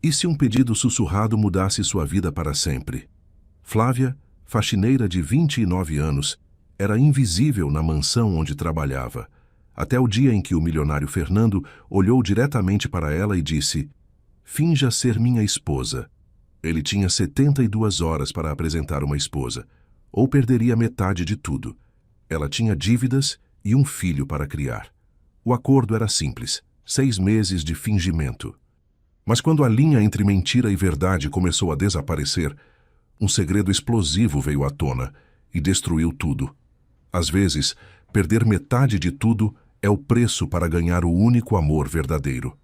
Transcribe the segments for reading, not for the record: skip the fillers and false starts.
E se um pedido sussurrado mudasse sua vida para sempre? Flávia, faxineira de 29 anos, era invisível na mansão onde trabalhava, até o dia em que o milionário Fernando olhou diretamente para ela e disse: "Finja ser minha esposa." Ele tinha 72 horas para apresentar uma esposa, ou perderia metade de tudo. Ela tinha dívidas e um filho para criar. O acordo era simples: 6 meses de fingimento. Mas quando a linha entre mentira e verdade começou a desaparecer, um segredo explosivo veio à tona e destruiu tudo. Às vezes, perder metade de tudo é o preço para ganhar o único amor verdadeiro.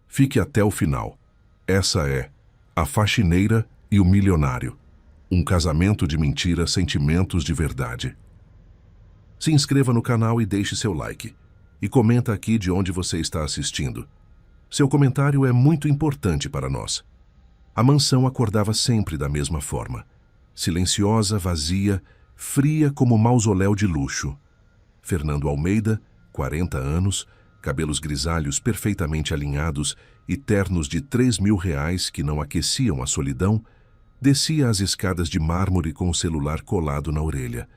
Fique até o final. Essa é A Faxineira e o Milionário. Um casamento de mentira, sentimentos de verdade. Se inscreva no canal e deixe seu like. E comenta aqui de onde você está assistindo. Seu comentário é muito importante para nós. A mansão acordava sempre da mesma forma. Silenciosa, vazia, fria como mausoléu de luxo. Fernando Almeida, 40 anos, cabelos grisalhos perfeitamente alinhados e ternos de R$ 3.000 que não aqueciam a solidão, descia as escadas de mármore com o celular colado na orelha.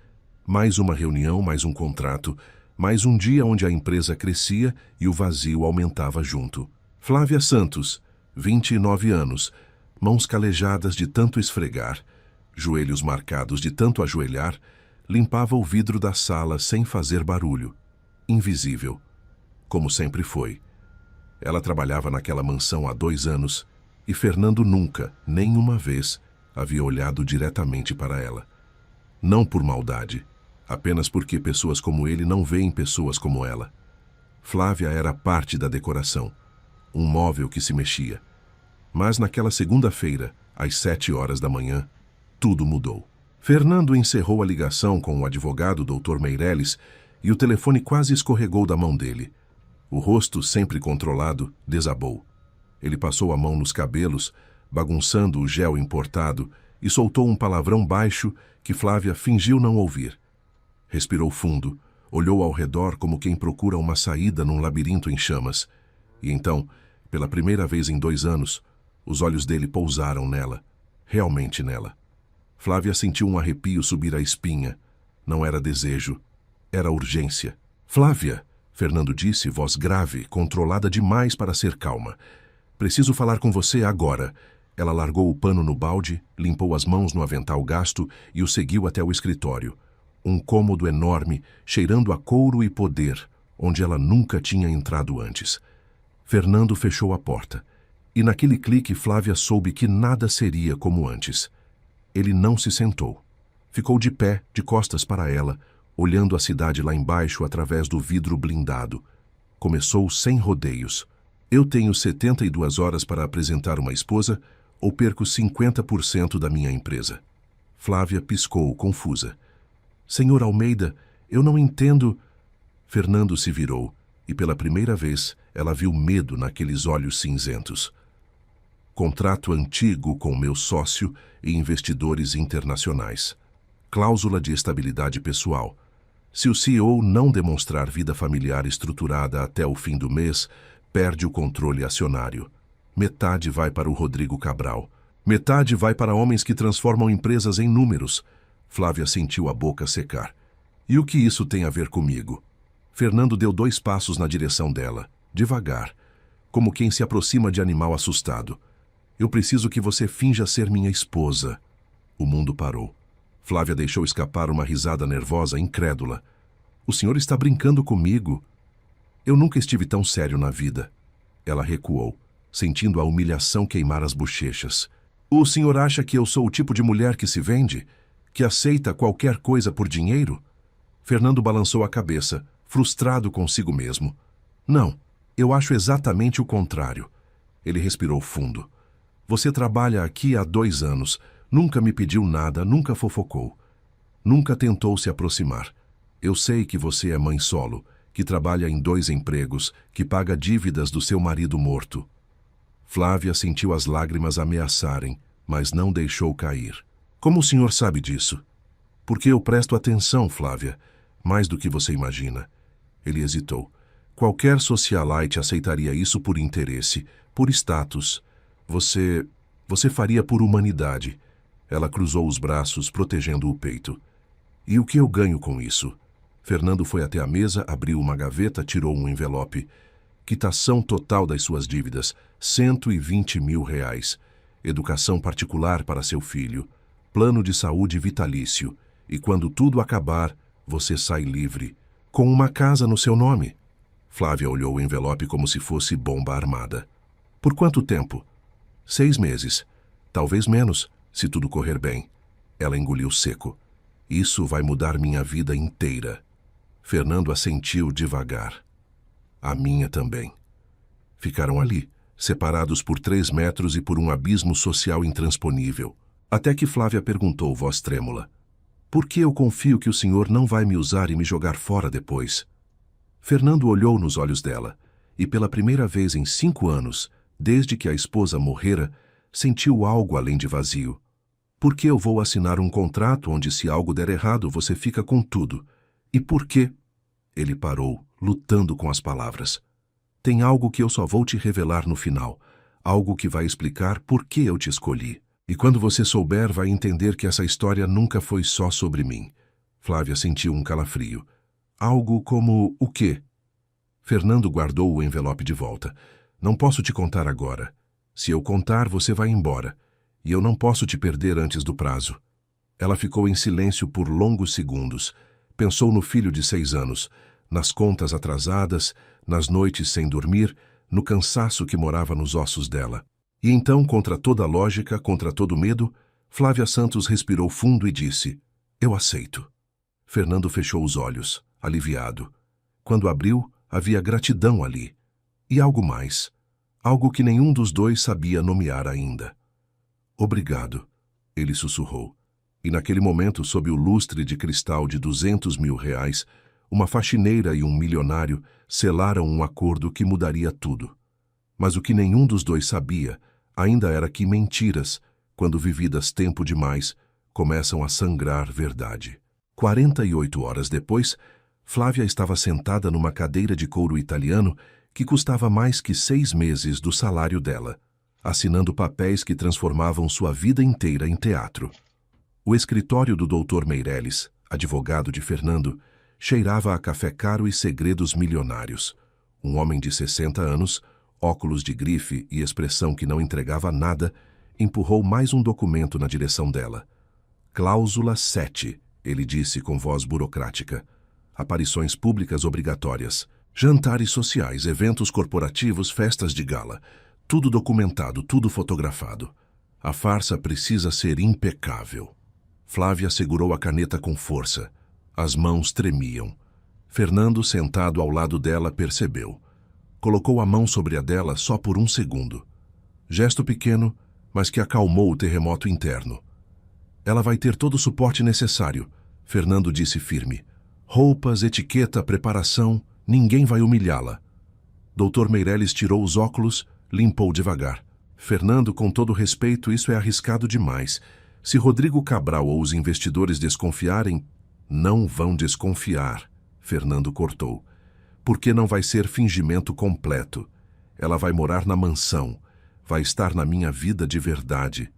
Mais uma reunião, mais um contrato, mais um dia onde a empresa crescia e o vazio aumentava junto. Flávia Santos, 29 anos, mãos calejadas de tanto esfregar, joelhos marcados de tanto ajoelhar, limpava o vidro da sala sem fazer barulho. Invisível, como sempre foi. Ela trabalhava naquela mansão há 2 anos e Fernando nunca, nenhuma vez, havia olhado diretamente para ela. Não por maldade, apenas porque pessoas como ele não veem pessoas como ela. Flávia era parte da decoração, um móvel que se mexia. Mas naquela segunda-feira, às 7 horas da manhã, tudo mudou. Fernando encerrou a ligação com o advogado Dr. Meirelles e o telefone quase escorregou da mão dele. O rosto, sempre controlado, desabou. Ele passou a mão nos cabelos, bagunçando o gel importado, e soltou um palavrão baixo que Flávia fingiu não ouvir. Respirou fundo, olhou ao redor como quem procura uma saída num labirinto em chamas. E então, pela primeira vez em 2 anos, os olhos dele pousaram nela, realmente nela. Flávia sentiu um arrepio subir a espinha. Não era desejo, era urgência. "Flávia", Fernando disse, voz grave, controlada demais para ser calma. "Preciso falar com você agora." Ela largou o pano no balde, limpou as mãos no avental gasto e o seguiu até o escritório. Um cômodo enorme, cheirando a couro e poder, onde ela nunca tinha entrado antes. Fernando fechou a porta. E naquele clique Flávia soube que nada seria como antes. Ele não se sentou. Ficou de pé, de costas para ela, olhando a cidade lá embaixo através do vidro blindado. Começou sem rodeios. "Eu tenho 72 horas para apresentar uma esposa ou perco 50% da minha empresa." Flávia piscou, confusa. "Senhor Almeida, eu não entendo." Fernando se virou e pela primeira vez ela viu medo naqueles olhos cinzentos. "Contrato antigo com meu sócio e investidores internacionais. Cláusula de estabilidade pessoal. Se o CEO não demonstrar vida familiar estruturada até o fim do mês, perde o controle acionário. Metade vai para o Rodrigo Cabral. Metade vai para homens que transformam empresas em números." Flávia sentiu a boca secar. "E o que isso tem a ver comigo?" Fernando deu 2 passos na direção dela, devagar, como quem se aproxima de animal assustado. "Eu preciso que você finja ser minha esposa." O mundo parou. Flávia deixou escapar uma risada nervosa, incrédula. "O senhor está brincando comigo?" "Eu nunca estive tão sério na vida." Ela recuou, sentindo a humilhação queimar as bochechas. "O senhor acha que eu sou o tipo de mulher que se vende? Que aceita qualquer coisa por dinheiro?" Fernando balançou a cabeça, frustrado consigo mesmo. "Não, eu acho exatamente o contrário." Ele respirou fundo. "Você trabalha aqui há 2 anos, nunca me pediu nada, nunca fofocou. Nunca tentou se aproximar. Eu sei que você é mãe solo, que trabalha em 2 empregos, que paga dívidas do seu marido morto." Flávia sentiu as lágrimas ameaçarem, mas não deixou cair. "Como o senhor sabe disso?" "Porque eu presto atenção, Flávia, mais do que você imagina." Ele hesitou. Qualquer socialite aceitaria isso por interesse, por status. Você faria por humanidade. Ela cruzou os braços, protegendo o peito. E o que eu ganho com isso? Fernando foi até a mesa, abriu uma gaveta, tirou um envelope. Quitação total das suas dívidas, R$120 mil. Educação particular para seu filho. Plano de saúde vitalício. E quando tudo acabar, você sai livre. Com uma casa no seu nome. Flávia olhou o envelope como se fosse bomba armada. Por quanto tempo? 6 meses. Talvez menos, se tudo correr bem. Ela engoliu seco. Isso vai mudar minha vida inteira. Fernando assentiu devagar. A minha também. Ficaram ali, separados por 3 metros e por um abismo social intransponível. Até que Flávia perguntou, voz trêmula: por que eu confio que o senhor não vai me usar e me jogar fora depois? Fernando olhou nos olhos dela, e pela primeira vez em 5 anos, desde que a esposa morrera, sentiu algo além de vazio. Por que eu vou assinar um contrato onde, se algo der errado, você fica com tudo? E por quê? Ele parou, lutando com as palavras. Tem algo que eu só vou te revelar no final, algo que vai explicar por que eu te escolhi. E quando você souber, vai entender que essa história nunca foi só sobre mim. Flávia sentiu um calafrio. Algo como o quê? Fernando guardou o envelope de volta. Não posso te contar agora. Se eu contar, você vai embora. E eu não posso te perder antes do prazo. Ela ficou em silêncio por longos segundos. Pensou no filho de 6 anos, nas contas atrasadas, nas noites sem dormir, no cansaço que morava nos ossos dela. E então, contra toda a lógica, contra todo medo, Flávia Santos respirou fundo e disse: eu aceito. Fernando fechou os olhos, aliviado. Quando abriu, havia gratidão ali. E algo mais. Algo que nenhum dos dois sabia nomear ainda. Obrigado, ele sussurrou. E naquele momento, sob o lustre de cristal de R$200 mil, uma faxineira e um milionário selaram um acordo que mudaria tudo. Mas o que nenhum dos dois sabia ainda era que mentiras, quando vividas tempo demais, começam a sangrar verdade. 48 horas depois, Flávia estava sentada numa cadeira de couro italiano que custava mais que 6 meses do salário dela, assinando papéis que transformavam sua vida inteira em teatro. O escritório do Dr. Meirelles, advogado de Fernando, cheirava a café caro e segredos milionários. Um homem de 60 anos, óculos de grife e expressão que não entregava nada, empurrou mais um documento na direção dela. Cláusula 7, ele disse com voz burocrática. Aparições públicas obrigatórias. Jantares sociais, eventos corporativos, festas de gala. Tudo documentado, tudo fotografado. A farsa precisa ser impecável. Flávia segurou a caneta com força. As mãos tremiam. Fernando, sentado ao lado dela, percebeu. Colocou a mão sobre a dela só por 1 segundo. Gesto pequeno, mas que acalmou o terremoto interno. Ela vai ter todo o suporte necessário, Fernando disse firme. Roupas, etiqueta, preparação, ninguém vai humilhá-la. Dr. Meirelles tirou os óculos, limpou devagar. Fernando, com todo respeito, isso é arriscado demais. Se Rodrigo Cabral ou os investidores desconfiarem, não vão desconfiar, Fernando cortou. Porque não vai ser fingimento completo. Ela vai morar na mansão, vai estar na minha vida de verdade.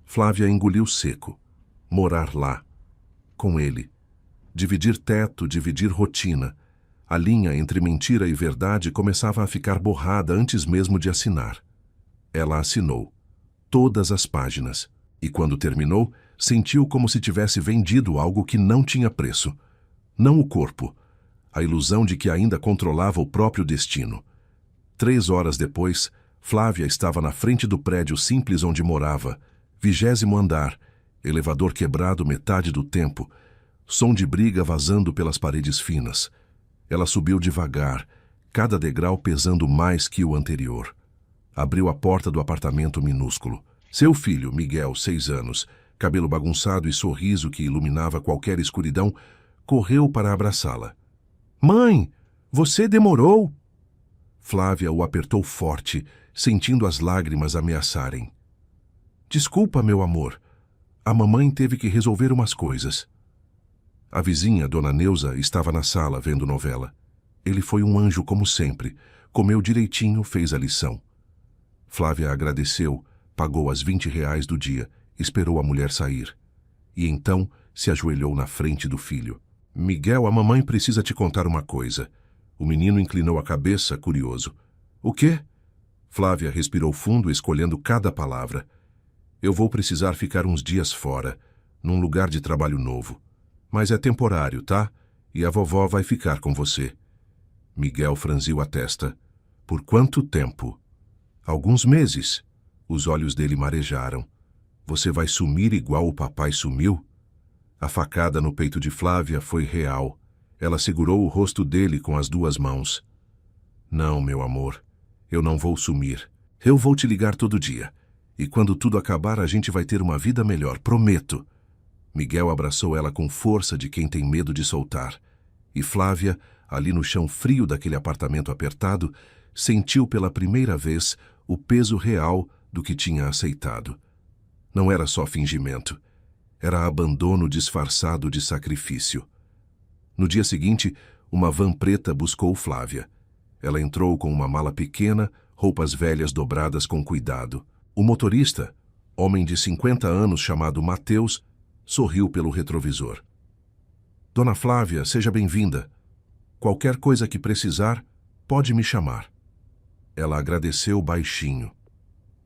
Flávia engoliu seco. Morar lá, com ele. Dividir teto, dividir rotina. A linha entre mentira e verdade começava a ficar borrada antes mesmo de assinar. Ela assinou. Todas as páginas. E quando terminou, sentiu como se tivesse vendido algo que não tinha preço. Não o corpo. A ilusão de que ainda controlava o próprio destino. 3 horas depois, Flávia estava na frente do prédio simples onde morava, 20º andar, elevador quebrado metade do tempo, som de briga vazando pelas paredes finas. Ela subiu devagar, cada degrau pesando mais que o anterior. Abriu a porta do apartamento minúsculo. Seu filho, Miguel, 6 anos, cabelo bagunçado e sorriso que iluminava qualquer escuridão, correu para abraçá-la. Mãe, você demorou? Flávia o apertou forte, sentindo as lágrimas ameaçarem. Desculpa, meu amor. A mamãe teve que resolver umas coisas. A vizinha, Dona Neuza, estava na sala vendo novela. Ele foi um anjo como sempre. Comeu direitinho, fez a lição. Flávia agradeceu, pagou as R$ 20 do dia, esperou a mulher sair. E então se ajoelhou na frente do filho. Miguel, a mamãe precisa te contar uma coisa. O menino inclinou a cabeça, curioso. O quê? Flávia respirou fundo, escolhendo cada palavra. Eu vou precisar ficar uns dias fora, num lugar de trabalho novo. Mas é temporário, tá? E a vovó vai ficar com você. Miguel franziu a testa. Por quanto tempo? Alguns meses. Os olhos dele marejaram. Você vai sumir igual o papai sumiu? A facada no peito de Flávia foi real. Ela segurou o rosto dele com as duas mãos. Não, meu amor, eu não vou sumir. Eu vou te ligar todo dia. E quando tudo acabar, a gente vai ter uma vida melhor, prometo. Miguel abraçou ela com força de quem tem medo de soltar. E Flávia, ali no chão frio daquele apartamento apertado, sentiu pela primeira vez o peso real do que tinha aceitado. Não era só fingimento. Era abandono disfarçado de sacrifício. No dia seguinte, uma van preta buscou Flávia. Ela entrou com uma mala pequena, roupas velhas dobradas com cuidado. O motorista, homem de 50 anos chamado Mateus, sorriu pelo retrovisor. Dona Flávia, seja bem-vinda. Qualquer coisa que precisar, pode me chamar. Ela agradeceu baixinho.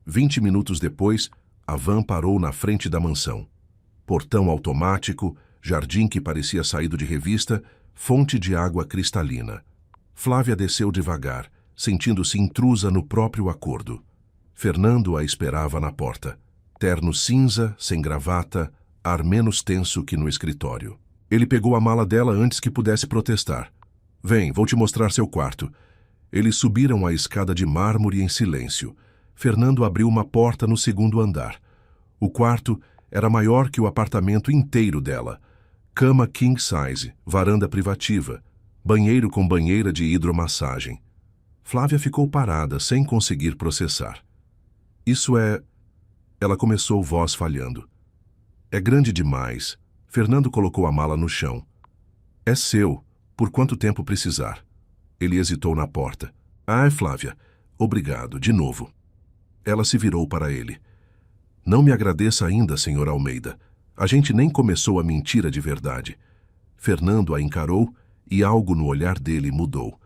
20 minutos depois, a van parou na frente da mansão. Portão automático, jardim que parecia saído de revista, fonte de água cristalina. Flávia desceu devagar, sentindo-se intrusa no próprio acordo. Fernando a esperava na porta. Terno cinza, sem gravata, ar menos tenso que no escritório. Ele pegou a mala dela antes que pudesse protestar. Vem, vou te mostrar seu quarto. Eles subiram a escada de mármore em silêncio. Fernando abriu uma porta no segundo andar. O quarto era maior que o apartamento inteiro dela. Cama king size, varanda privativa, banheiro com banheira de hidromassagem. Flávia ficou parada, sem conseguir processar. Isso é... Ela começou, voz falhando. É grande demais. Fernando colocou a mala no chão. É seu, por quanto tempo precisar. Ele hesitou na porta. Ah, Flávia, obrigado, de novo. Ela se virou para ele. Não me agradeça ainda, Sr. Almeida. A gente nem começou a mentira de verdade. Fernando a encarou e algo no olhar dele mudou.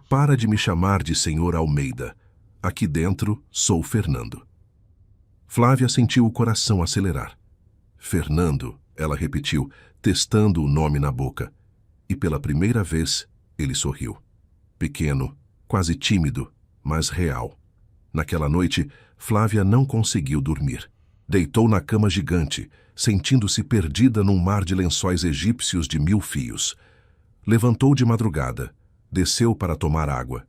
Para de me chamar de Sr. Almeida. Aqui dentro sou Fernando. Flávia sentiu o coração acelerar. Fernando, ela repetiu, testando o nome na boca. E pela primeira vez, ele sorriu. Pequeno, quase tímido, mas real. Naquela noite, Flávia não conseguiu dormir. Deitou na cama gigante, sentindo-se perdida num mar de lençóis egípcios de 1000 fios. Levantou de madrugada, desceu para tomar água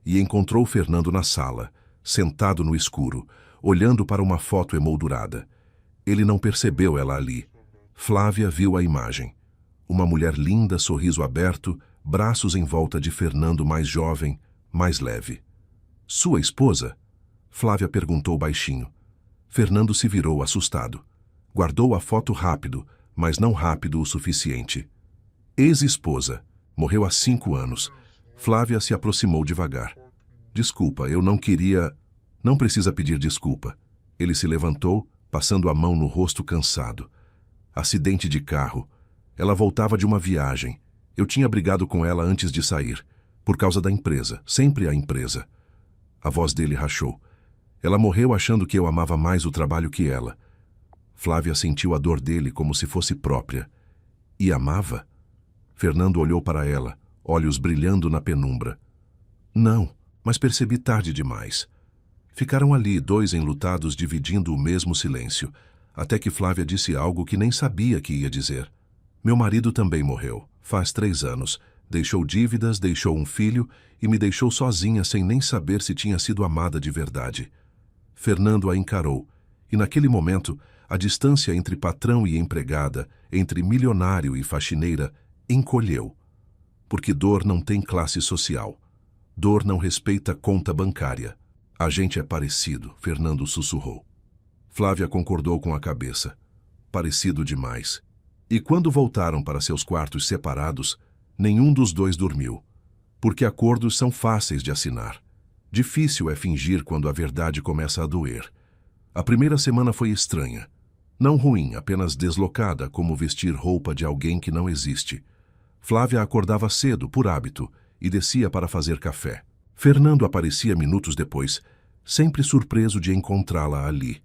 e encontrou Fernando na sala, sentado no escuro, olhando para uma foto emoldurada. Ele não percebeu ela ali. Flávia viu a imagem. Uma mulher linda, sorriso aberto, braços em volta de Fernando mais jovem, mais leve. Sua esposa? Flávia perguntou baixinho. Fernando se virou assustado. Guardou a foto rápido, mas não rápido o suficiente. Ex-esposa. Morreu há 5 anos. Flávia se aproximou devagar. Desculpa, eu não queria... Não precisa pedir desculpa. Ele se levantou, passando a mão no rosto cansado. Acidente de carro. Ela voltava de uma viagem. Eu tinha brigado com ela antes de sair. Por causa da empresa. Sempre a empresa. A voz dele rachou. Ela morreu achando que eu amava mais o trabalho que ela. Flávia sentiu a dor dele como se fosse própria. E amava? Fernando olhou para ela, olhos brilhando na penumbra. Não, mas percebi tarde demais. Ficaram ali, 2 enlutados dividindo o mesmo silêncio, até que Flávia disse algo que nem sabia que ia dizer. Meu marido também morreu, faz 3 anos. Deixou dívidas, deixou um filho e me deixou sozinha sem nem saber se tinha sido amada de verdade. Fernando a encarou, e naquele momento, a distância entre patrão e empregada, entre milionário e faxineira, encolheu. Porque dor não tem classe social. Dor não respeita conta bancária. A gente é parecido, Fernando sussurrou. Flávia concordou com a cabeça. Parecido demais. E quando voltaram para seus quartos separados, nenhum dos dois dormiu. Porque acordos são fáceis de assinar. Difícil é fingir quando a verdade começa a doer. A primeira semana foi estranha. Não ruim, apenas deslocada, como vestir roupa de alguém que não existe. Flávia acordava cedo, por hábito, e descia para fazer café. Fernando aparecia minutos depois, sempre surpreso de encontrá-la ali,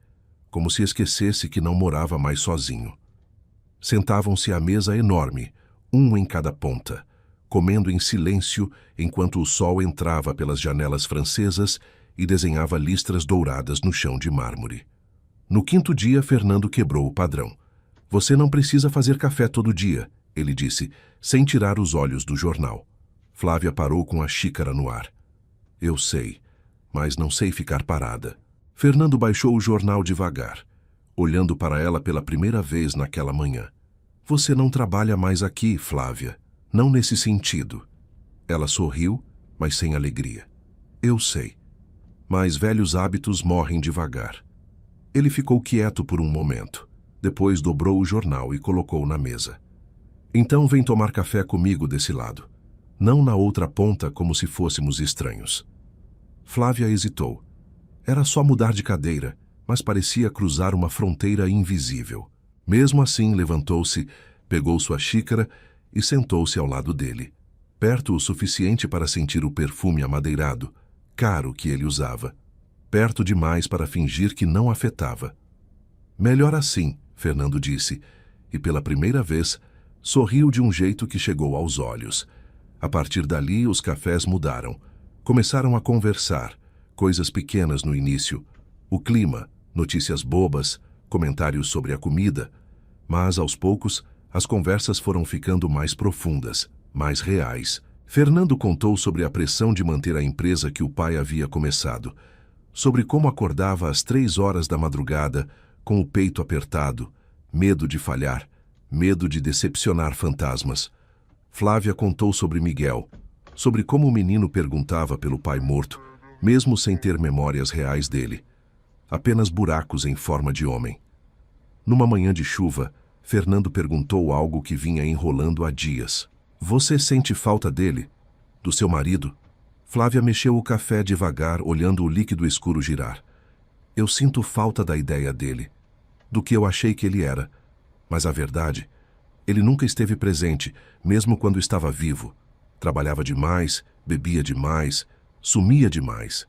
como se esquecesse que não morava mais sozinho. Sentavam-se à mesa enorme, um em cada ponta, comendo em silêncio enquanto o sol entrava pelas janelas francesas e desenhava listras douradas no chão de mármore. No quinto dia, Fernando quebrou o padrão. "Você não precisa fazer café todo dia", ele disse, sem tirar os olhos do jornal. Flávia parou com a xícara no ar. "Eu sei, mas não sei ficar parada." Fernando baixou o jornal devagar, olhando para ela pela primeira vez naquela manhã. "Você não trabalha mais aqui, Flávia. Não nesse sentido." Ela sorriu, mas sem alegria. "Eu sei, mas velhos hábitos morrem devagar." Ele ficou quieto por um momento. Depois dobrou o jornal e colocou na mesa. "Então vem tomar café comigo desse lado. Não na outra ponta como se fôssemos estranhos." Flávia hesitou. Era só mudar de cadeira, mas parecia cruzar uma fronteira invisível. Mesmo assim, levantou-se, pegou sua xícara e sentou-se ao lado dele, perto o suficiente para sentir o perfume amadeirado, caro que ele usava. Perto demais para fingir que não afetava. "Melhor assim", Fernando disse, e pela primeira vez sorriu de um jeito que chegou aos olhos. A partir dali, os cafés mudaram. Começaram a conversar, coisas pequenas no início, o clima, notícias bobas, comentários sobre a comida, mas aos poucos as conversas foram ficando mais profundas, mais reais. Fernando contou sobre a pressão de manter a empresa que o pai havia começado, sobre como acordava às 3 horas da madrugada, com o peito apertado, medo de falhar, medo de decepcionar fantasmas. Flávia contou sobre Miguel, sobre como o menino perguntava pelo pai morto, mesmo sem ter memórias reais dele. Apenas buracos em forma de homem. Numa manhã de chuva, Fernando perguntou algo que vinha enrolando há dias. "Você sente falta dele? Do seu marido?" Flávia mexeu o café devagar, olhando o líquido escuro girar. "Eu sinto falta da ideia dele, do que eu achei que ele era. Mas a verdade, ele nunca esteve presente, mesmo quando estava vivo. Trabalhava demais, bebia demais, sumia demais.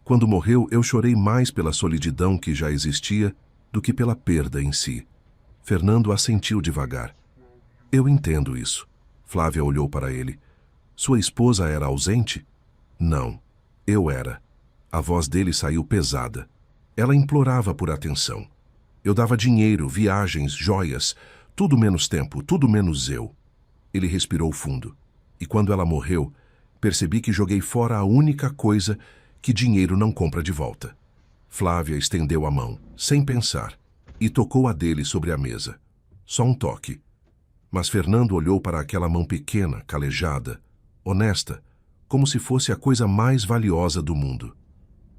Quando morreu, eu chorei mais pela solidão que já existia do que pela perda em si." Fernando assentiu devagar. "Eu entendo isso." Flávia olhou para ele. "Sua esposa era ausente?" "Não, eu era." A voz dele saiu pesada. Ela implorava por atenção. "Eu dava dinheiro, viagens, joias, tudo menos tempo, tudo menos eu." Ele respirou fundo. "E quando ela morreu, percebi que joguei fora a única coisa que dinheiro não compra de volta." Flávia estendeu a mão, sem pensar, e tocou a dele sobre a mesa. Só um toque. Mas Fernando olhou para aquela mão pequena, calejada, honesta, como se fosse a coisa mais valiosa do mundo.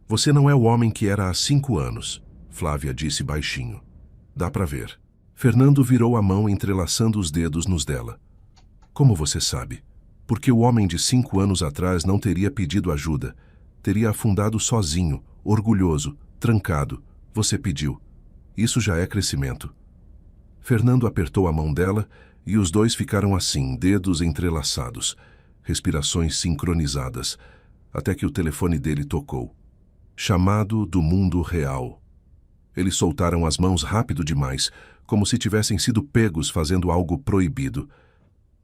"Você não é o homem que era há 5 anos, Flávia disse baixinho. "Dá para ver." Fernando virou a mão entrelaçando os dedos nos dela. "Como você sabe?" "Porque o homem de 5 anos atrás não teria pedido ajuda. Teria afundado sozinho, orgulhoso, trancado. Você pediu. Isso já é crescimento." Fernando apertou a mão dela e os dois ficaram assim, dedos entrelaçados, respirações sincronizadas, até que o telefone dele tocou. Chamado do mundo real. Eles soltaram as mãos rápido demais, como se tivessem sido pegos fazendo algo proibido.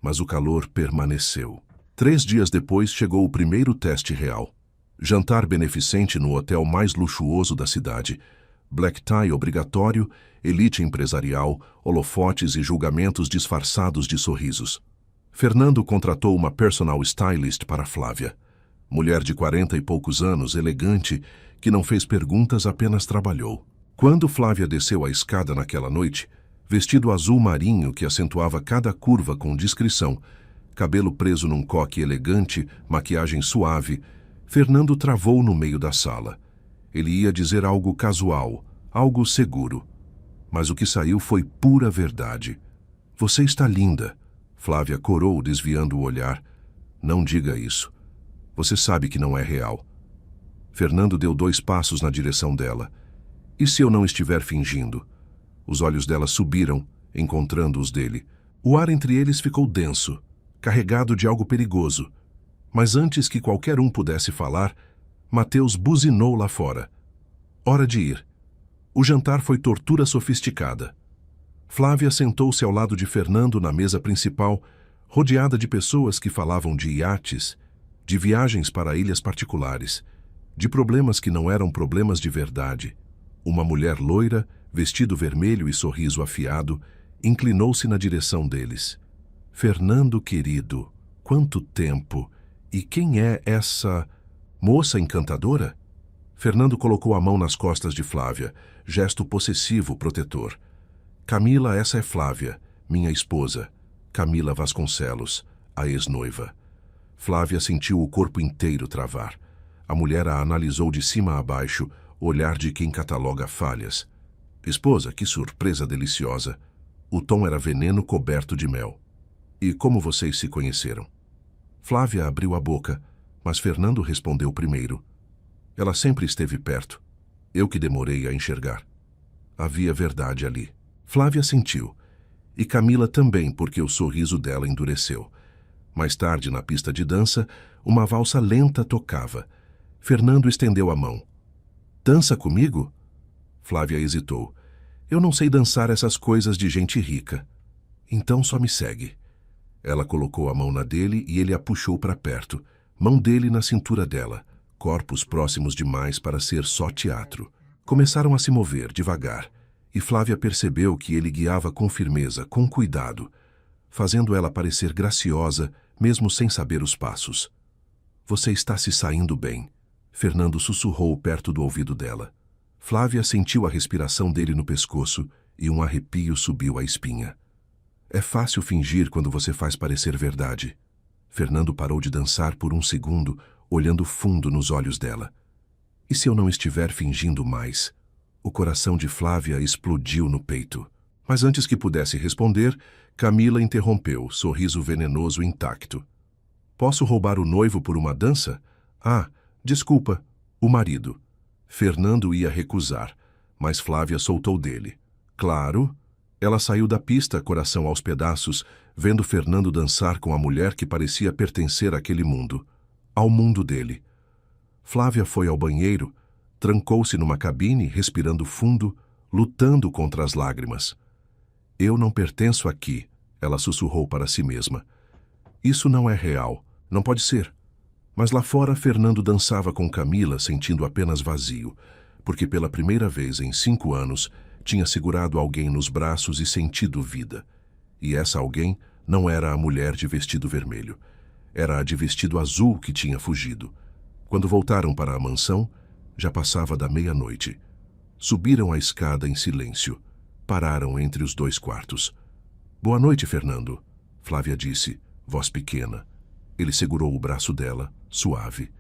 Mas o calor permaneceu. 3 dias depois chegou o primeiro teste real. Jantar beneficente no hotel mais luxuoso da cidade. Black tie obrigatório, elite empresarial, holofotes e julgamentos disfarçados de sorrisos. Fernando contratou uma personal stylist para Flávia. Mulher de 40 e poucos anos, elegante, que não fez perguntas, apenas trabalhou. Quando Flávia desceu a escada naquela noite, vestido azul marinho que acentuava cada curva com discrição, cabelo preso num coque elegante, maquiagem suave, Fernando travou no meio da sala. Ele ia dizer algo casual, algo seguro. Mas o que saiu foi pura verdade. "Você está linda." Flávia corou, desviando o olhar. "Não diga isso. Você sabe que não é real." Fernando deu 2 passos na direção dela. E se eu não estiver fingindo? Os olhos dela subiram, encontrando os dele. O ar entre eles ficou denso, carregado de algo perigoso. Mas antes que qualquer um pudesse falar, Mateus buzinou lá fora. Hora de ir. O jantar foi tortura sofisticada. Flávia sentou-se ao lado de Fernando na mesa principal, rodeada de pessoas que falavam de iates, de viagens para ilhas particulares, de problemas que não eram problemas de verdade. Uma mulher loira, vestido vermelho e sorriso afiado, inclinou-se na direção deles. Fernando querido, quanto tempo! E quem é essa moça encantadora? Fernando colocou a mão nas costas de Flávia, gesto possessivo, protetor. Camila, essa é Flávia, minha esposa. Camila Vasconcelos, a ex-noiva. Flávia sentiu o corpo inteiro travar. A mulher a analisou de cima a baixo, olhar de quem cataloga falhas. Esposa, que surpresa deliciosa. O tom era veneno coberto de mel. E como vocês se conheceram? Flávia abriu a boca, mas Fernando respondeu primeiro. Ela sempre esteve perto. Eu que demorei a enxergar. Havia verdade ali. Flávia sentiu. E Camila também, porque o sorriso dela endureceu. Mais tarde, na pista de dança, uma valsa lenta tocava. Fernando estendeu a mão. Dança comigo? Flávia hesitou. Eu não sei dançar essas coisas de gente rica. Então só me segue. Ela colocou a mão na dele e ele a puxou para perto, mão dele na cintura dela, corpos próximos demais para ser só teatro. Começaram a se mover devagar, e Flávia percebeu que ele guiava com firmeza, com cuidado, fazendo ela parecer graciosa, mesmo sem saber os passos. Você está se saindo bem, Fernando sussurrou perto do ouvido dela. Flávia sentiu a respiração dele no pescoço e um arrepio subiu à espinha. É fácil fingir quando você faz parecer verdade. Fernando parou de dançar por um segundo, olhando fundo nos olhos dela. E se eu não estiver fingindo mais? O coração de Flávia explodiu no peito. Mas antes que pudesse responder, Camila interrompeu, sorriso venenoso intacto. Posso roubar o noivo por uma dança? Ah, desculpa, o marido. Fernando ia recusar, mas Flávia soltou dele. Claro. Ela saiu da pista, coração aos pedaços, vendo Fernando dançar com a mulher que parecia pertencer àquele mundo. Ao mundo dele. Flávia foi ao banheiro, trancou-se numa cabine, respirando fundo, lutando contra as lágrimas. Eu não pertenço aqui, ela sussurrou para si mesma. Isso não é real, não pode ser. Mas lá fora, Fernando dançava com Camila, sentindo apenas vazio, porque pela primeira vez em 5 anos, tinha segurado alguém nos braços e sentido vida. E essa alguém não era a mulher de vestido vermelho. Era a de vestido azul que tinha fugido. Quando voltaram para a mansão, já passava da meia-noite. Subiram a escada em silêncio. Pararam entre os 2 quartos. Boa noite, Fernando, Flávia disse, voz pequena. Ele segurou o braço dela, suave.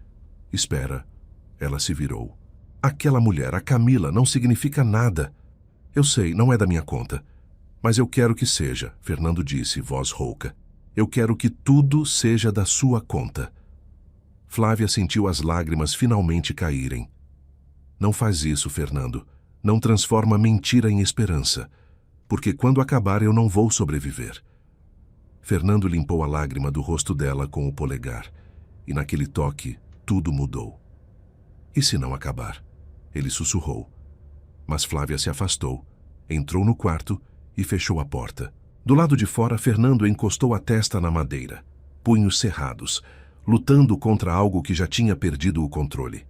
Espera. Ela se virou. Aquela mulher, a Camila, não significa nada. Eu sei, não é da minha conta. Mas eu quero que seja, Fernando disse, voz rouca. Eu quero que tudo seja da sua conta. Flávia sentiu as lágrimas finalmente caírem. Não faz isso, Fernando. Não transforma mentira em esperança. Porque quando acabar eu não vou sobreviver. Fernando limpou a lágrima do rosto dela com o polegar. E naquele toque, tudo mudou. E se não acabar? Ele sussurrou. Mas Flávia se afastou, entrou no quarto e fechou a porta. Do lado de fora, Fernando encostou a testa na madeira, punhos cerrados, lutando contra algo que já tinha perdido o controle.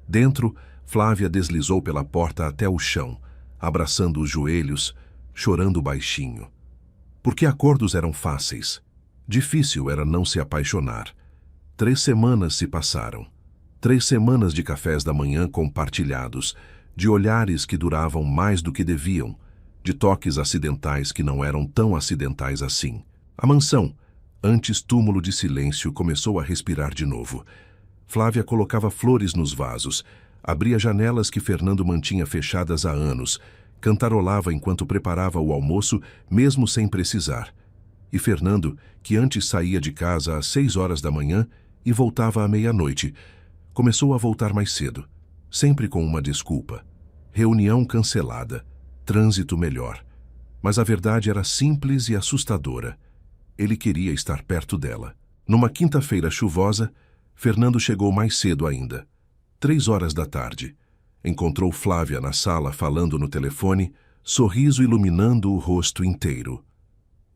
Dentro, Flávia deslizou pela porta até o chão, abraçando os joelhos, chorando baixinho. Porque acordos eram fáceis. Difícil era não se apaixonar. 3 semanas se passaram. 3 semanas de cafés da manhã compartilhados, de olhares que duravam mais do que deviam, de toques acidentais que não eram tão acidentais assim. A mansão, antes túmulo de silêncio, começou a respirar de novo. Flávia colocava flores nos vasos, abria janelas que Fernando mantinha fechadas há anos, cantarolava enquanto preparava o almoço, mesmo sem precisar. E Fernando, que antes saía de casa às 6 horas da manhã e voltava à meia-noite, começou a voltar mais cedo, sempre com uma desculpa. reunião cancelada, trânsito melhor. Mas a verdade era simples e assustadora. Ele queria estar perto dela. Numa quinta-feira chuvosa, Fernando chegou mais cedo ainda. 3 horas da tarde. Encontrou Flávia na sala falando no telefone, sorriso iluminando o rosto inteiro.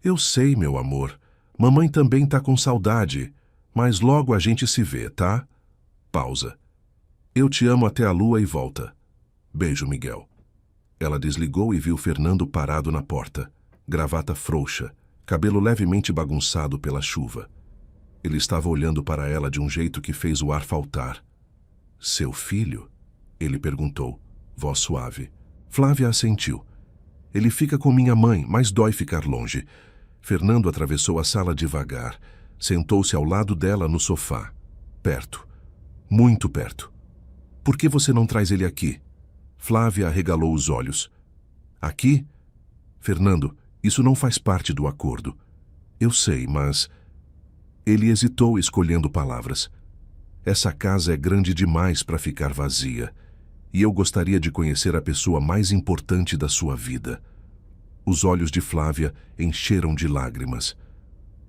Eu sei, meu amor. Mamãe também tá com saudade, mas logo a gente se vê, tá? Pausa. Eu te amo até a lua e volta. Beijo, Miguel. Ela desligou e viu Fernando parado na porta, gravata frouxa, cabelo levemente bagunçado pela chuva. Ele estava olhando para ela de um jeito que fez o ar faltar. Seu filho? Ele perguntou, voz suave. Flávia assentiu. Ele fica com minha mãe, mas dói ficar longe. Fernando atravessou a sala devagar. Sentou-se ao lado dela no sofá. Perto. Muito perto. Por que você não traz ele aqui? Flávia arregalou os olhos. Aqui? Fernando, isso não faz parte do acordo. Eu sei, mas... Ele hesitou escolhendo palavras. Essa casa é grande demais para ficar vazia. E eu gostaria de conhecer a pessoa mais importante da sua vida. Os olhos de Flávia encheram de lágrimas.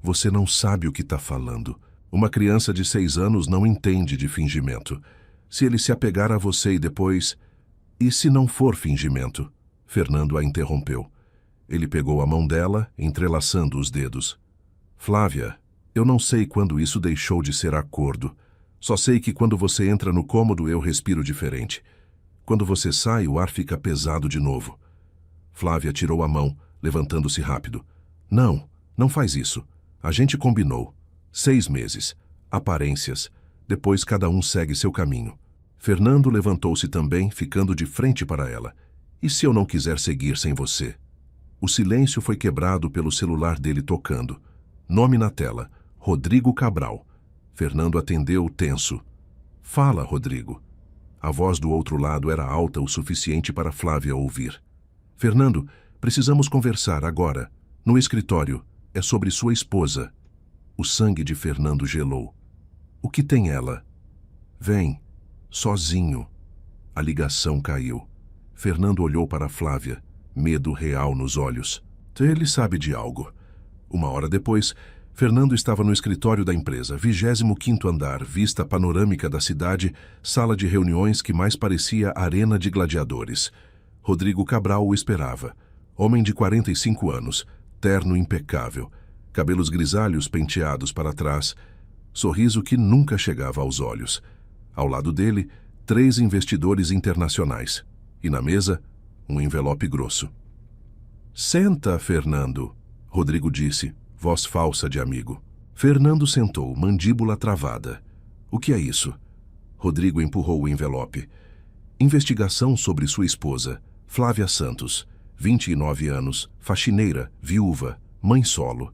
Você não sabe o que está falando. Uma criança de 6 anos não entende de fingimento. Se ele se apegar a você e depois... E se não for fingimento? Fernando a interrompeu. Ele pegou a mão dela, entrelaçando os dedos. Flávia, eu não sei quando isso deixou de ser acordo. Só sei que quando você entra no cômodo eu respiro diferente. Quando você sai, o ar fica pesado de novo. Flávia tirou a mão, levantando-se rápido. Não, não faz isso. A gente combinou. 6 meses. Aparências. Depois cada um segue seu caminho. Fernando levantou-se também, ficando de frente para ela. E se eu não quiser seguir sem você? O silêncio foi quebrado pelo celular dele tocando. Nome na tela. Rodrigo Cabral. Fernando atendeu, tenso. Fala, Rodrigo. A voz do outro lado era alta o suficiente para Flávia ouvir. Fernando, precisamos conversar agora. No escritório. É sobre sua esposa. O sangue de Fernando gelou. O que tem ela? Vem. Sozinho. A ligação caiu. Fernando olhou para Flávia, medo real nos olhos. Ele sabe de algo. 1 hora depois, Fernando estava no escritório da empresa, 25º andar, vista panorâmica da cidade, sala de reuniões que mais parecia arena de gladiadores. Rodrigo Cabral o esperava. Homem de 45 anos, terno impecável, cabelos grisalhos penteados para trás, sorriso que nunca chegava aos olhos. Ao lado dele, 3 investidores internacionais. E na mesa, um envelope grosso. Senta, Fernando, Rodrigo disse, voz falsa de amigo. Fernando sentou, mandíbula travada. O que é isso? Rodrigo empurrou o envelope. Investigação sobre sua esposa, Flávia Santos, 29 anos, faxineira, viúva, mãe solo.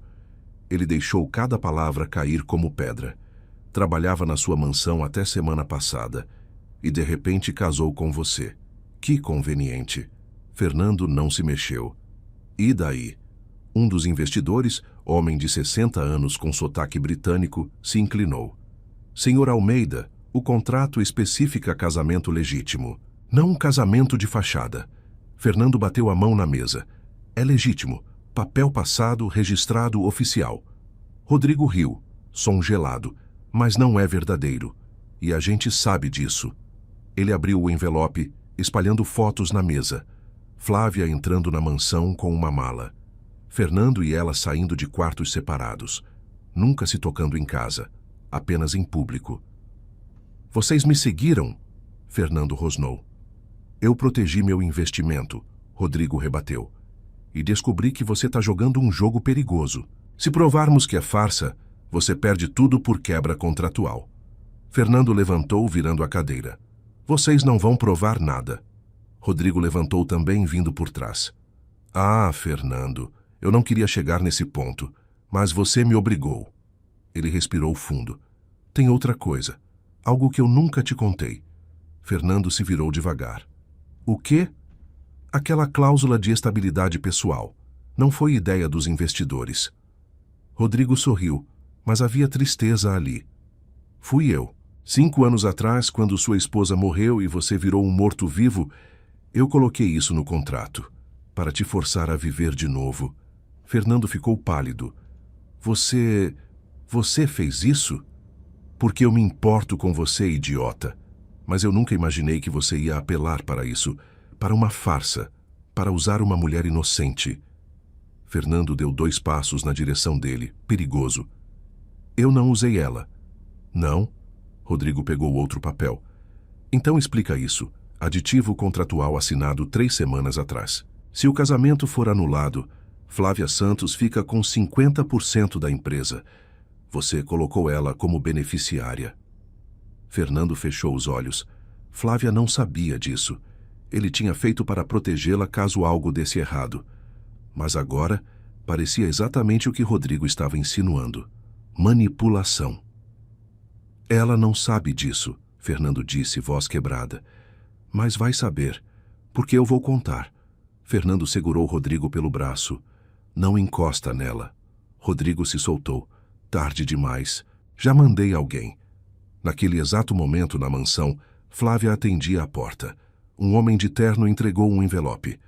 Ele deixou cada palavra cair como pedra. Trabalhava na sua mansão até semana passada. E de repente casou com você. Que conveniente. Fernando não se mexeu. E daí? Um dos investidores, homem de 60 anos com sotaque britânico, se inclinou. Senhor Almeida, o contrato especifica casamento legítimo. Não um casamento de fachada. Fernando bateu a mão na mesa. É legítimo. Papel passado, registrado, oficial. Rodrigo riu, som gelado. Mas não é verdadeiro. E a gente sabe disso. Ele abriu o envelope, espalhando fotos na mesa. Flávia entrando na mansão com uma mala. Fernando e ela saindo de quartos separados. Nunca se tocando em casa, apenas em público. Vocês me seguiram? Fernando rosnou. Eu protegi meu investimento, Rodrigo rebateu. E descobri que você está jogando um jogo perigoso. Se provarmos que é farsa, você perde tudo por quebra contratual. Fernando levantou, virando a cadeira. Vocês não vão provar nada. Rodrigo levantou também, vindo por trás. Ah, Fernando, eu não queria chegar nesse ponto, mas você me obrigou. Ele respirou fundo. Tem outra coisa, algo que eu nunca te contei. Fernando se virou devagar. O quê? Aquela cláusula de estabilidade pessoal. Não foi ideia dos investidores. Rodrigo sorriu, mas havia tristeza ali. Fui eu. 5 anos atrás, quando sua esposa morreu e você virou um morto-vivo, Eu coloquei isso no contrato, para te forçar a viver de novo. Fernando ficou pálido. Você fez isso? Porque eu me importo com você, idiota. Mas eu nunca imaginei que você ia apelar para isso, para uma farsa, para usar uma mulher inocente. Fernando deu 2 passos na direção dele, perigoso. Eu não usei ela. Não? Rodrigo pegou outro papel. Então explica isso. Aditivo contratual assinado 3 semanas atrás. Se o casamento for anulado, Flávia Santos fica com 50% da empresa. Você colocou ela como beneficiária. Fernando fechou os olhos. Flávia não sabia disso. Ele tinha feito para protegê-la caso algo desse errado. Mas agora parecia exatamente o que Rodrigo estava insinuando. Manipulação. Ela não sabe disso, Fernando disse, voz quebrada. Mas vai saber, porque eu vou contar. Fernando segurou Rodrigo pelo braço. Não encosta nela. Rodrigo se soltou. Tarde demais. Já mandei alguém. Naquele exato momento na mansão, Flávia atendia à porta. Um homem de terno entregou um envelope.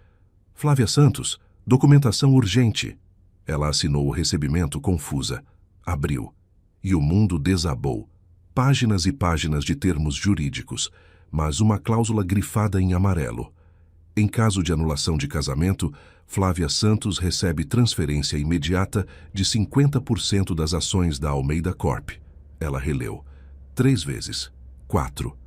Flávia Santos, documentação urgente. Ela assinou o recebimento confusa. Abriu. E o mundo desabou. Páginas e páginas de termos jurídicos, mas uma cláusula grifada em amarelo. Em caso de anulação de casamento, Flávia Santos recebe transferência imediata de 50% das ações da Almeida Corp. Ela releu. 3 vezes. 4.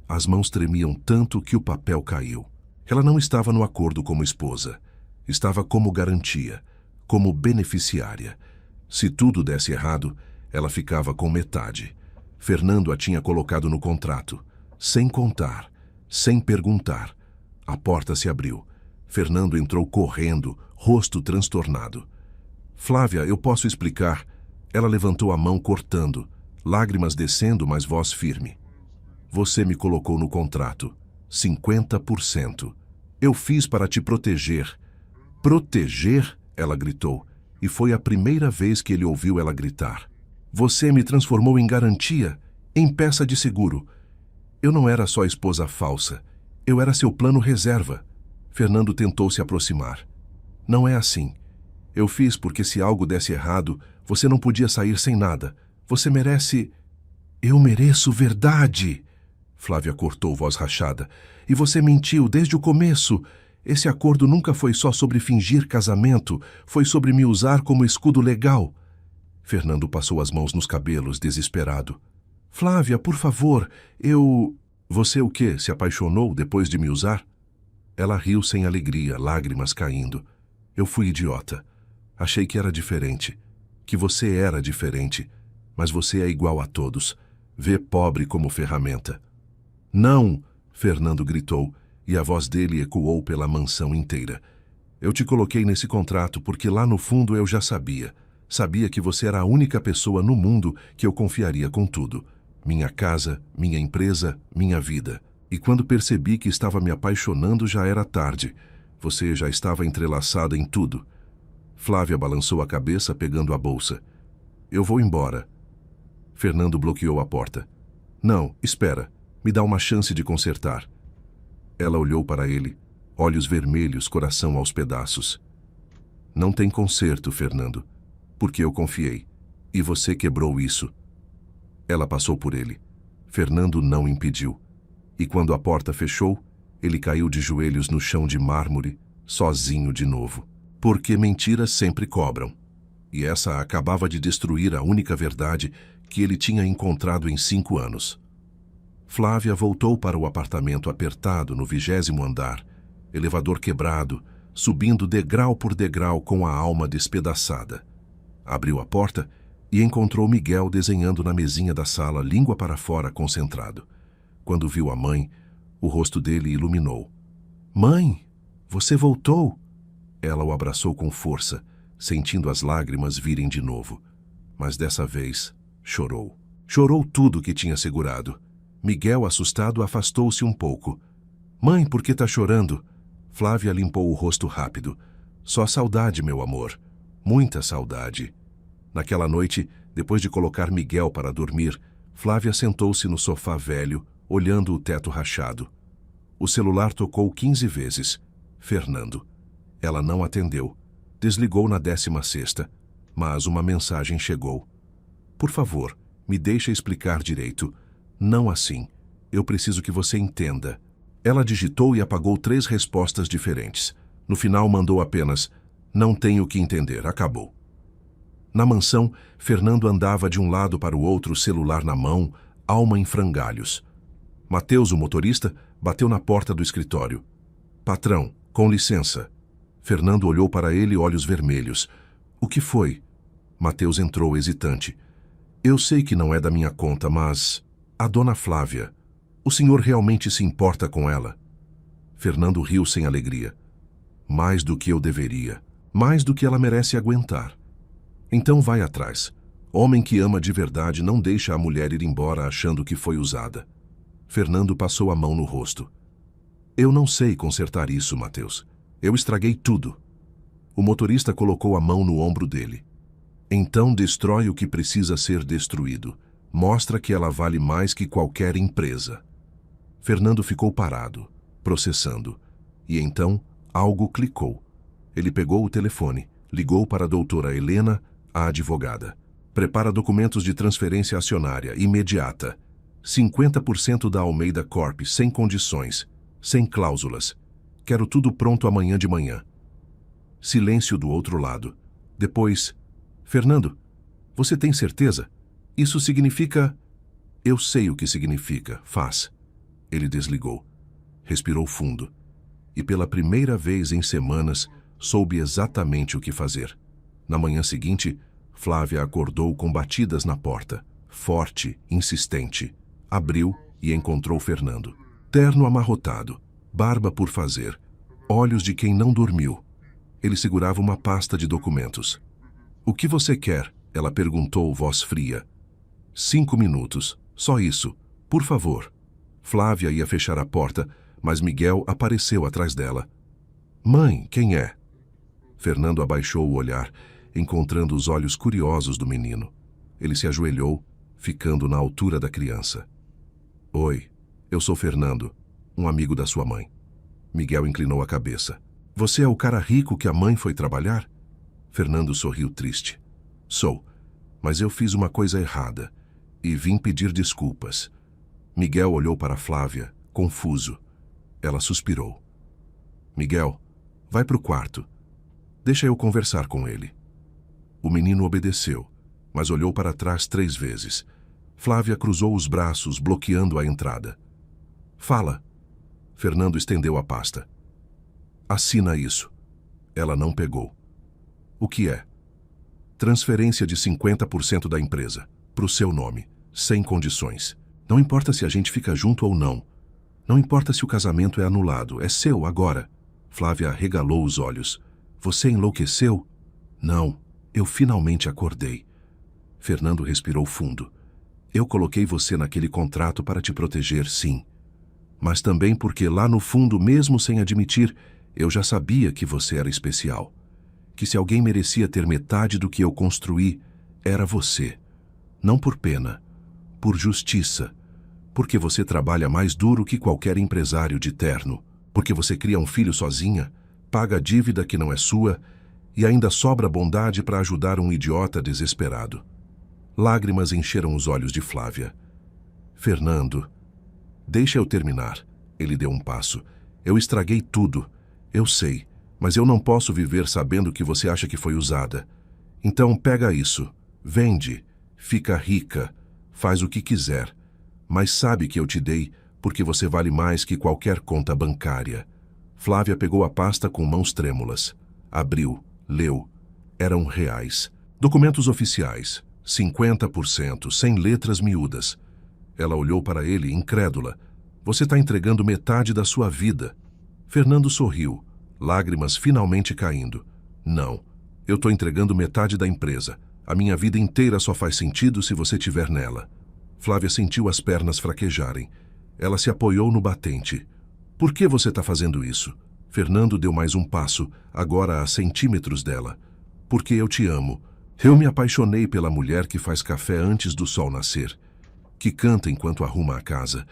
As mãos tremiam tanto que o papel caiu. Ela não estava no acordo como esposa. Estava como garantia, como beneficiária. Se tudo desse errado, ela ficava com metade. Fernando a tinha colocado no contrato, sem contar, sem perguntar. A porta se abriu. Fernando entrou correndo, rosto transtornado. Flávia, eu posso explicar. Ela levantou a mão cortando, lágrimas descendo, mas voz firme. Você me colocou no contrato. 50%. Eu fiz para te proteger. Proteger? Ela gritou, e foi a primeira vez que ele ouviu ela gritar. Você me transformou em garantia, em peça de seguro. Eu não era só esposa falsa. Eu era seu plano reserva. Fernando tentou se aproximar. Não é assim. Eu fiz porque se algo desse errado, você não podia sair sem nada. Você merece... Eu mereço verdade. Flávia cortou voz rachada. E você mentiu desde o começo. Esse acordo nunca foi só sobre fingir casamento. Foi sobre me usar como escudo legal. Fernando passou as mãos nos cabelos, desesperado. Flávia, por favor, Você o quê? Se apaixonou depois de me usar? Ela riu sem alegria, lágrimas caindo. Eu fui idiota. Achei que era diferente. Que você era diferente. Mas você é igual a todos. Vê pobre como ferramenta. Não! Fernando gritou, e a voz dele ecoou pela mansão inteira. Eu te coloquei nesse contrato porque lá no fundo eu já sabia. Sabia que você era a única pessoa no mundo que eu confiaria com tudo. Minha casa, minha empresa, minha vida. E quando percebi que estava me apaixonando, já era tarde. Você já estava entrelaçada em tudo. Flávia balançou a cabeça, pegando a bolsa. Eu vou embora. Fernando bloqueou a porta. Não, espera. Me dá uma chance de consertar. Ela olhou para ele, olhos vermelhos, coração aos pedaços. Não tem conserto, Fernando. Porque eu confiei. E você quebrou isso. Ela passou por ele. Fernando não impediu. E quando a porta fechou, ele caiu de joelhos no chão de mármore, sozinho de novo. Porque mentiras sempre cobram. E essa acabava de destruir a única verdade que ele tinha encontrado em 5 anos. Flávia voltou para o apartamento apertado no 20º andar, elevador quebrado, subindo degrau por degrau com a alma despedaçada. Abriu a porta e encontrou Miguel desenhando na mesinha da sala, língua para fora, concentrado. Quando viu a mãe, o rosto dele iluminou. Mãe, você voltou? Ela o abraçou com força, sentindo as lágrimas virem de novo. Mas dessa vez, chorou. Chorou tudo que tinha segurado. Miguel, assustado, afastou-se um pouco. Mãe, por que tá chorando? Flávia limpou o rosto rápido. Só saudade, meu amor. Muita saudade. Naquela noite, depois de colocar Miguel para dormir, Flávia sentou-se no sofá velho, olhando o teto rachado. O celular tocou 15 vezes. Fernando. Ela não atendeu. Desligou na 16ª, mas uma mensagem chegou. Por favor, me deixa explicar direito. Não assim. Eu preciso que você entenda. Ela digitou e apagou 3 respostas diferentes. No final mandou apenas: não tenho o que entender, acabou. Na mansão, Fernando andava de um lado para o outro, celular na mão, alma em frangalhos. Mateus, o motorista, bateu na porta do escritório. Patrão, com licença. Fernando olhou para ele, olhos vermelhos. O que foi? Mateus entrou hesitante. Eu sei que não é da minha conta, mas... A dona Flávia. O senhor realmente se importa com ela? Fernando riu sem alegria. Mais do que eu deveria. Mais do que ela merece aguentar. Então vai atrás. Homem que ama de verdade não deixa a mulher ir embora achando que foi usada. Fernando passou a mão no rosto. Eu não sei consertar isso, Mateus. Eu estraguei tudo. O motorista colocou a mão no ombro dele. Então destrói o que precisa ser destruído. Mostra que ela vale mais que qualquer empresa. Fernando ficou parado, processando. E então algo clicou. Ele pegou o telefone, ligou para a doutora Helena, a advogada. Prepara documentos de transferência acionária imediata. 50% da Almeida Corp, sem condições, sem cláusulas. Quero tudo pronto amanhã de manhã. Silêncio do outro lado. Depois, Fernando, você tem certeza? Isso significa... Eu sei o que significa, faz. Ele desligou. Respirou fundo. E pela primeira vez em semanas, soube exatamente o que fazer. Na manhã seguinte, Flávia acordou com batidas na porta. Forte, insistente. Abriu e encontrou Fernando. Terno amarrotado, barba por fazer, olhos de quem não dormiu. Ele segurava uma pasta de documentos. O que você quer? Ela perguntou, voz fria. 5 minutos, só isso, por favor. Flávia ia fechar a porta, mas Miguel apareceu atrás dela. Mãe, quem é? Fernando abaixou o olhar, encontrando os olhos curiosos do menino. Ele se ajoelhou, ficando na altura da criança. Oi, eu sou Fernando, um amigo da sua mãe. Miguel inclinou a cabeça. Você é o cara rico que a mãe foi trabalhar? Fernando sorriu triste. Sou, mas eu fiz uma coisa errada e vim pedir desculpas. Miguel olhou para Flávia, confuso. Ela suspirou. Miguel, vai para o quarto. Deixa eu conversar com ele. O menino obedeceu, mas olhou para trás 3 vezes. Flávia cruzou os braços, bloqueando a entrada. Fala. Fernando estendeu a pasta. Assina isso. Ela não pegou. O que é? Transferência de 50% da empresa, para o seu nome, sem condições. Não importa se a gente fica junto ou não. Não importa se o casamento é anulado, é seu agora. Flávia arregalou os olhos. Você enlouqueceu? Não, eu finalmente acordei. Fernando respirou fundo. Eu coloquei você naquele contrato para te proteger, sim. Mas também porque lá no fundo, mesmo sem admitir, eu já sabia que você era especial. Que se alguém merecia ter metade do que eu construí, era você. Não por pena, por justiça. Porque você trabalha mais duro que qualquer empresário de terno. Porque você cria um filho sozinha, paga a dívida que não é sua e ainda sobra bondade para ajudar um idiota desesperado. Lágrimas encheram os olhos de Flávia. Fernando, deixa eu terminar. Ele deu um passo. Eu estraguei tudo. Eu sei, mas eu não posso viver sabendo que você acha que foi usada. Então pega isso, vende, fica rica, faz o que quiser. Mas sabe que eu te dei porque você vale mais que qualquer conta bancária. Flávia pegou a pasta com mãos trêmulas. Abriu, leu. Eram reais. Documentos oficiais. 50%, sem letras miúdas. Ela olhou para ele, incrédula. Você está entregando metade da sua vida. Fernando sorriu, lágrimas finalmente caindo. Não, eu estou entregando metade da empresa. A minha vida inteira só faz sentido se você estiver nela. Flávia sentiu as pernas fraquejarem. Ela se apoiou no batente. Por que você está fazendo isso? Fernando deu mais um passo, agora a centímetros dela. Porque eu te amo. Eu me apaixonei pela mulher que faz café antes do sol nascer, que canta enquanto arruma a casa,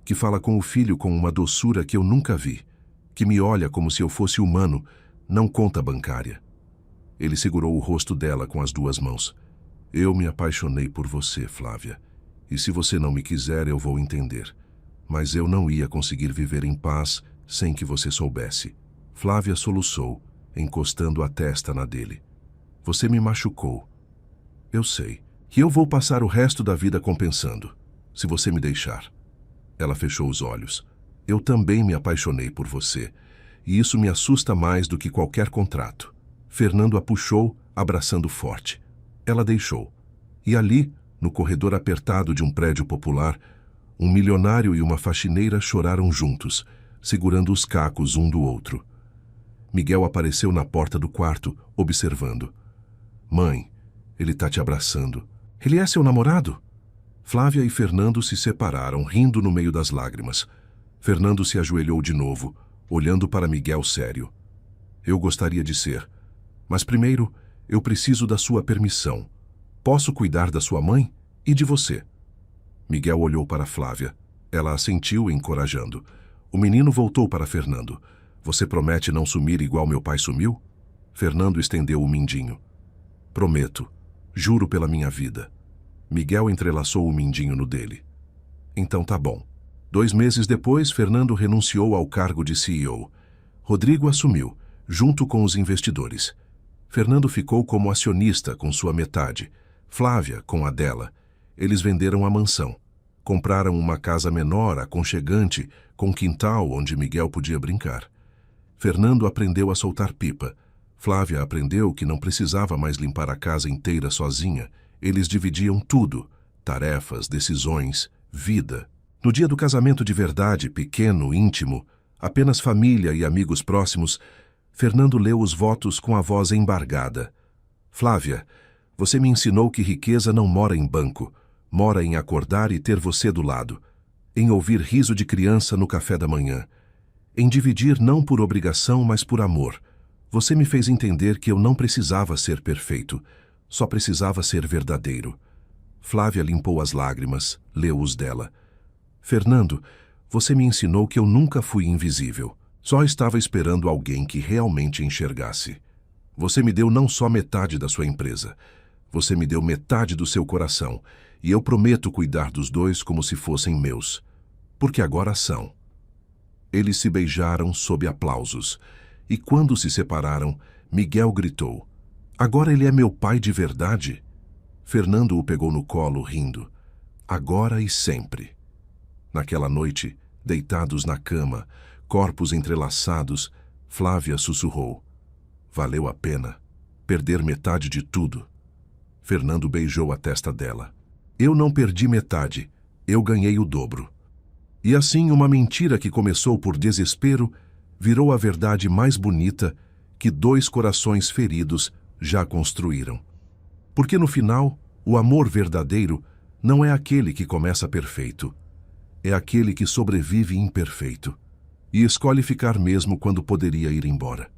que fala com o filho com uma doçura que eu nunca vi, que me olha como se eu fosse humano, não conta bancária. Ele segurou o rosto dela com as duas mãos. Eu me apaixonei por você, Flávia. E se você não me quiser, eu vou entender. Mas eu não ia conseguir viver em paz sem que você soubesse. Flávia soluçou, encostando a testa na dele. Você me machucou. Eu sei. E eu vou passar o resto da vida compensando, se você me deixar. Ela fechou os olhos. Eu também me apaixonei por você, e isso me assusta mais do que qualquer contrato. Fernando a puxou, abraçando forte. Ela deixou. E ali, no corredor apertado de um prédio popular, um milionário e uma faxineira choraram juntos, segurando os cacos um do outro. Miguel apareceu na porta do quarto, observando. Mãe, ele tá te abraçando. Ele é seu namorado? Flávia e Fernando se separaram, rindo no meio das lágrimas. Fernando se ajoelhou de novo, olhando para Miguel sério. Eu gostaria de ser, mas primeiro eu preciso da sua permissão. Posso cuidar da sua mãe e de você? Miguel olhou para Flávia. Ela assentiu, encorajando. O menino voltou para Fernando. Você promete não sumir igual meu pai sumiu? Fernando estendeu o mindinho. Prometo. Juro pela minha vida. Miguel entrelaçou o mindinho no dele. Então tá bom. 2 meses depois, Fernando renunciou ao cargo de CEO. Rodrigo assumiu, junto com os investidores. Fernando ficou como acionista com sua metade. Flávia com a dela. Eles venderam a mansão. Compraram uma casa menor, aconchegante, com quintal onde Miguel podia brincar. Fernando aprendeu a soltar pipa. Flávia aprendeu que não precisava mais limpar a casa inteira sozinha. Eles dividiam tudo: tarefas, decisões, vida. No dia do casamento de verdade, pequeno, íntimo, apenas família e amigos próximos, Fernando leu os votos com a voz embargada. Flávia, você me ensinou que riqueza não mora em banco, mora em acordar e ter você do lado, em ouvir riso de criança no café da manhã, em dividir não por obrigação, mas por amor. Você me fez entender que eu não precisava ser perfeito, só precisava ser verdadeiro. Flávia limpou as lágrimas, leu os dela. Fernando, você me ensinou que eu nunca fui invisível. Só estava esperando alguém que realmente enxergasse. Você me deu não só metade da sua empresa. Você me deu metade do seu coração, e eu prometo cuidar dos dois como se fossem meus. Porque agora são. Eles se beijaram sob aplausos. E quando se separaram, Miguel gritou. Agora ele é meu pai de verdade? Fernando o pegou no colo, rindo. Agora e sempre. Naquela noite, deitados na cama, corpos entrelaçados, Flávia sussurrou. Valeu a pena. Perder metade de tudo. Fernando beijou a testa dela. Eu não perdi metade. Eu ganhei o dobro. E assim uma mentira que começou por desespero virou a verdade mais bonita que 2 corações feridos já construíram. Porque no final, o amor verdadeiro não é aquele que começa perfeito. É aquele que sobrevive imperfeito e escolhe ficar mesmo quando poderia ir embora.